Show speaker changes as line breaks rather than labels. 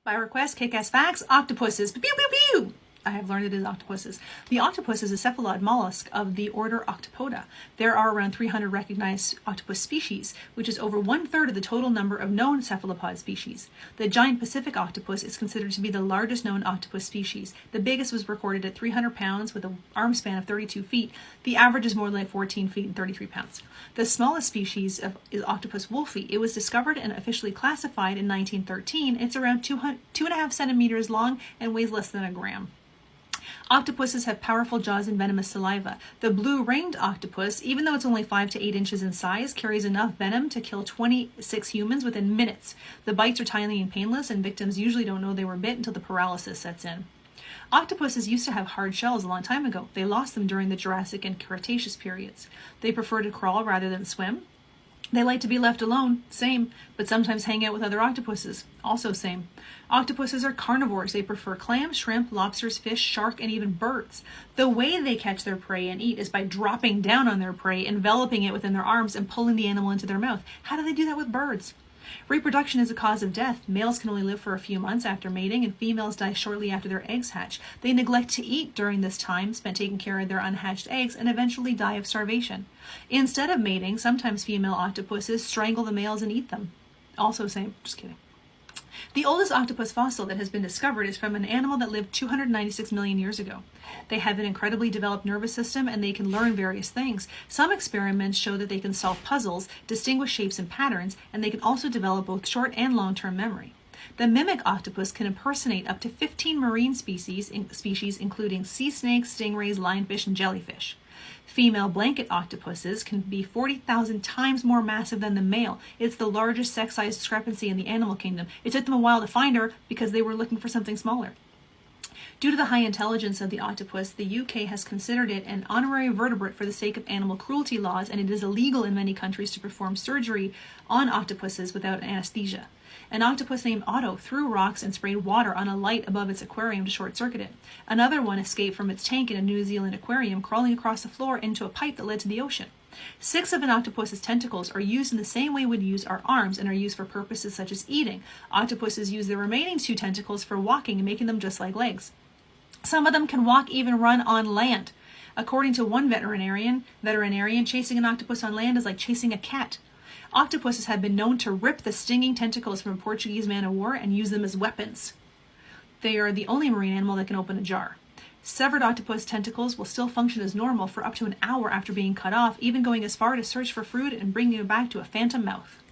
By request, Kickassfacts, octopuses. Pew, pew, pew! I have learned it is octopuses. The octopus is a cephalod mollusk of the order Octopoda. There are around 300 recognized octopus species, which is over 1/3 of the total number of known cephalopod species. The giant Pacific octopus is considered to be the largest known octopus species. The biggest was recorded at 300 pounds with an arm span of 32 feet. The average is more like 14 feet and 33 pounds. The smallest species is Octopus wolfii. It was discovered and officially classified in 1913. It's around 2.5 centimeters long and weighs less than a gram. Octopuses have powerful jaws and venomous saliva. The blue-ringed octopus, even though it's only 5 to 8 inches in size, carries enough venom to kill 26 humans within minutes. The bites are tiny and painless, and victims usually don't know they were bit until the paralysis sets in. Octopuses used to have hard shells a long time ago. They lost them during the Jurassic and Cretaceous periods. They prefer to crawl rather than swim. They like to be left alone, same, but sometimes hang out with other octopuses, also same. Octopuses are carnivores. They prefer clams, shrimp, lobsters, fish, shark, and even birds. The way they catch their prey and eat is by dropping down on their prey, enveloping it within their arms, and pulling the animal into their mouth. How do they do that with birds? Reproduction is a cause of death. Males can only live for a few months after mating, and females die shortly after their eggs hatch. They neglect to eat during this time spent taking care of their unhatched eggs and eventually die of starvation. Instead of mating, sometimes female octopuses strangle the males and eat them. Also same, just kidding. The oldest octopus fossil that has been discovered is from an animal that lived 296 million years ago. They have an incredibly developed nervous system and they can learn various things. Some experiments show that they can solve puzzles, distinguish shapes and patterns, and they can also develop both short and long-term memory. The mimic octopus can impersonate up to 15 marine species including sea snakes, stingrays, lionfish, and jellyfish. Female blanket octopuses can be 40,000 times more massive than the male. It's the largest sex-size discrepancy in the animal kingdom. It took them a while to find her because they were looking for something smaller. Due to the high intelligence of the octopus, the UK has considered it an honorary vertebrate for the sake of animal cruelty laws, and it is illegal in many countries to perform surgery on octopuses without anesthesia. An octopus named Otto threw rocks and sprayed water on a light above its aquarium to short-circuit it. Another one escaped from its tank in a New Zealand aquarium, crawling across the floor into a pipe that led to the ocean. 6 of an octopus's tentacles are used in the same way we'd use our arms and are used for purposes such as eating. Octopuses use the remaining 2 tentacles for walking and making them just like legs. Some of them can walk, even run on land. According to one veterinarian, chasing an octopus on land is like chasing a cat. Octopuses have been known to rip the stinging tentacles from a Portuguese man of war and use them as weapons. They are the only marine animal that can open a jar. Severed octopus tentacles will still function as normal for up to an hour after being cut off, even going as far to search for food and bringing it back to a phantom mouth.